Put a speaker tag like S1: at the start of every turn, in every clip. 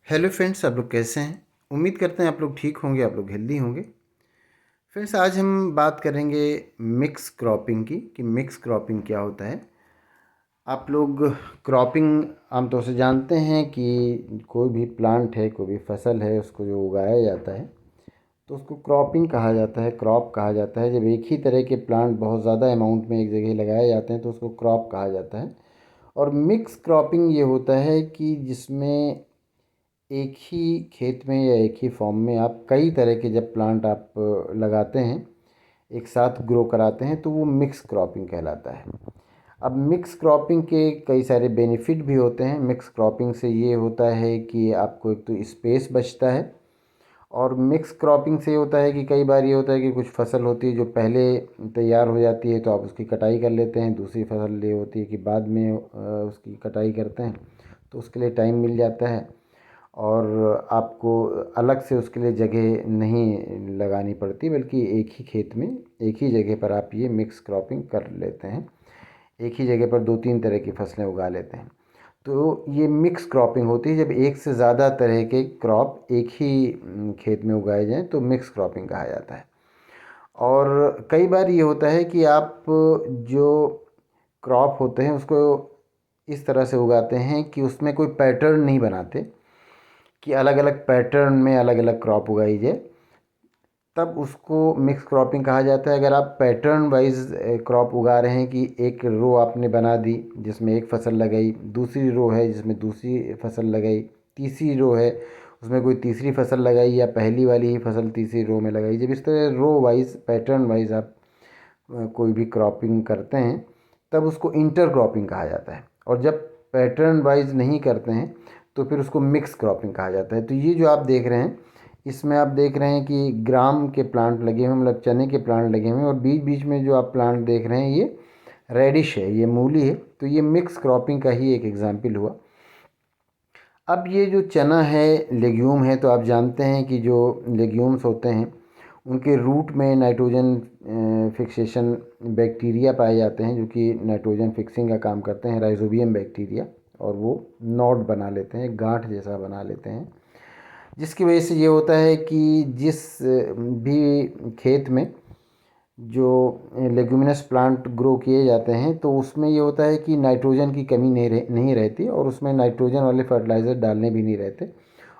S1: Hello friends, आप लोग कैसे हैं। उम्मीद करते हैं आप लोग ठीक होंगे, आप लोग हेल्दी होंगे। फ्रेंड्स, आज हम बात करेंगे मिक्स क्रॉपिंग की कि मिक्स क्रॉपिंग क्या होता है। आप लोग क्रॉपिंग आमतौर से जानते हैं कि कोई भी प्लांट है, कोई भी फसल है, उसको जो उगाया जाता है तो उसको क्रॉपिंग कहा जाता है, क्रॉप कहा जाता है। जब एक ही तरह के प्लांट बहुत ज़्यादा अमाउंट में एक जगह लगाए जाते हैं तो उसको क्रॉप कहा जाता है। और मिक्स क्रॉपिंग ये होता है कि जिसमें एक ही खेत में या एक ही फॉर्म में आप कई तरह के जब प्लांट आप लगाते हैं, एक साथ ग्रो कराते हैं, तो वो मिक्स क्रॉपिंग कहलाता है। अब मिक्स क्रॉपिंग के कई सारे बेनिफिट भी होते हैं। मिक्स क्रॉपिंग से ये होता है कि आपको एक तो स्पेस बचता है, और मिक्स क्रॉपिंग से ये होता है कि कई बार ये होता है कि कुछ फसल होती है जो पहले तैयार हो जाती है तो आप उसकी कटाई कर लेते हैं। दूसरी फसल ये होती है कि बाद में उसकी कटाई करते हैं, तो उसके लिए टाइम मिल जाता है और आपको अलग से उसके लिए जगह नहीं लगानी पड़ती, बल्कि एक ही खेत में एक ही जगह पर आप ये मिक्स क्रॉपिंग कर लेते हैं। एक ही जगह पर दो तीन तरह की फसलें उगा लेते हैं। तो ये मिक्स क्रॉपिंग होती है जब एक से ज़्यादा तरह के क्रॉप एक ही खेत में उगाए जाएं, तो मिक्स क्रॉपिंग कहा जाता है। और कई बार ये होता है कि आप जो क्रॉप होते हैं उसको इस तरह से उगाते हैं कि उसमें कोई पैटर्न नहीं बनाते कि अलग अलग पैटर्न में अलग अलग क्रॉप उगाई जाए, तब उसको मिक्स क्रॉपिंग कहा जाता है। अगर आप पैटर्न वाइज क्रॉप उगा रहे हैं कि एक रो आपने बना दी जिसमें एक फसल लगाई, दूसरी रो है जिसमें दूसरी फसल लगाई, तीसरी रो है उसमें कोई तीसरी फसल लगाई, या पहली वाली ही फसल तीसरी रो में लगाई, जब इस तरह रो वाइज पैटर्न वाइज आप कोई भी क्रॉपिंग करते हैं तब उसको इंटर क्रॉपिंग कहा जाता है। और जब पैटर्न वाइज नहीं करते हैं तो फिर उसको मिक्स क्रॉपिंग कहा जाता है। तो ये जो आप देख रहे हैं, इसमें आप देख रहे हैं कि ग्राम के प्लांट लगे हुए, मतलब चने के प्लांट लगे हुए हैं, और बीच बीच में जो आप प्लांट देख रहे हैं ये रेडिश है, ये मूली है। तो ये मिक्स क्रॉपिंग का ही एक एग्जाम्पल हुआ। अब ये जो चना है, लेग्यूम है, तो आप जानते हैं कि जो लेग्यूम्स होते हैं उनके रूट में नाइट्रोजन फिक्सेशन बैक्टीरिया पाए जाते हैं, जो कि नाइट्रोजन फिक्सिंग का काम करते हैं, राइजोबियम बैक्टीरिया। और वो नॉड बना लेते हैं, गांठ जैसा बना लेते हैं, जिसकी वजह से ये होता है कि जिस भी खेत में जो लेग्यूमिनस प्लांट ग्रो किए जाते हैं तो उसमें ये होता है कि नाइट्रोजन की कमी नहीं रहती, और उसमें नाइट्रोजन वाले फर्टिलाइज़र डालने भी नहीं रहते।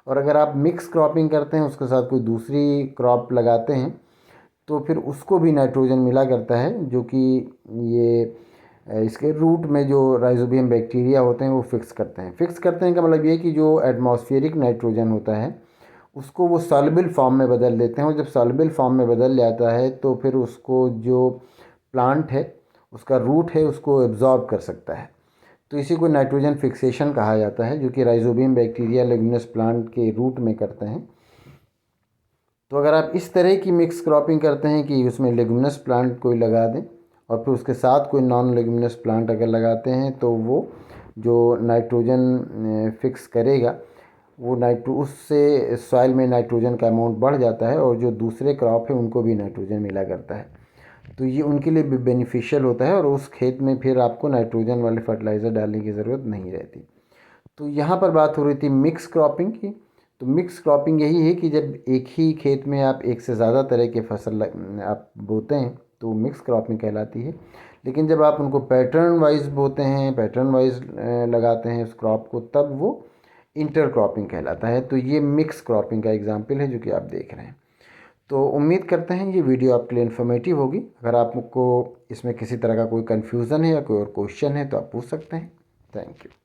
S1: और अगर आप मिक्स क्रॉपिंग करते हैं, उसके साथ कोई दूसरी क्रॉप लगाते हैं, तो फिर उसको भी नाइट्रोजन मिला करता है, जो कि ये इसके रूट में जो राइजोबियम बैक्टीरिया होते हैं वो फिक्स करते हैं। फिक्स करते हैं का मतलब ये कि जो एटमॉस्फेरिक नाइट्रोजन होता है उसको वो सॉल्युबल फॉर्म में बदल देते हैं, और जब सॉल्युबल फॉर्म में बदल जाता है तो फिर उसको जो प्लांट है, उसका रूट है, उसको एब्जॉर्ब कर सकता है। तो इसी को नाइट्रोजन फिक्सेशन कहा जाता है, जो कि राइजोबियम बैक्टीरिया लेग्यूमिनस प्लांट के रूट में करते हैं। तो अगर आप इस तरह की मिक्स क्रॉपिंग करते हैं कि उसमें लेग्यूमिनस प्लांट कोई लगा दें और फिर उसके साथ कोई नॉन लेग्यूमिनस प्लांट अगर लगाते हैं, तो वो जो नाइट्रोजन फिक्स करेगा, वो उससे सॉइल में नाइट्रोजन का अमाउंट बढ़ जाता है, और जो दूसरे क्रॉप है उनको भी नाइट्रोजन मिला करता है। तो ये उनके लिए भी बेनिफिशियल होता है, और उस खेत में फिर आपको नाइट्रोजन वाले फर्टिलाइज़र डालने की ज़रूरत नहीं रहती। तो यहाँ पर बात हो रही थी मिक्स क्रॉपिंग की। तो मिक्स क्रॉपिंग यही है कि जब एक ही खेत में आप एक से ज़्यादा तरह के फसल आप बोते हैं तो मिक्स क्रॉपिंग कहलाती है। लेकिन जब आप उनको पैटर्न वाइज बोते हैं, पैटर्न वाइज लगाते हैं उस क्रॉप को, तब वो इंटर क्रॉपिंग कहलाता है। तो ये मिक्स क्रॉपिंग का एग्जाम्पल है जो कि आप देख रहे हैं। तो उम्मीद करते हैं ये वीडियो आपके लिए इन्फॉर्मेटिव होगी। अगर आपको इसमें किसी तरह का कोई कन्फ्यूज़न है या कोई और क्वेश्चन है तो आप पूछ सकते हैं। Thank you.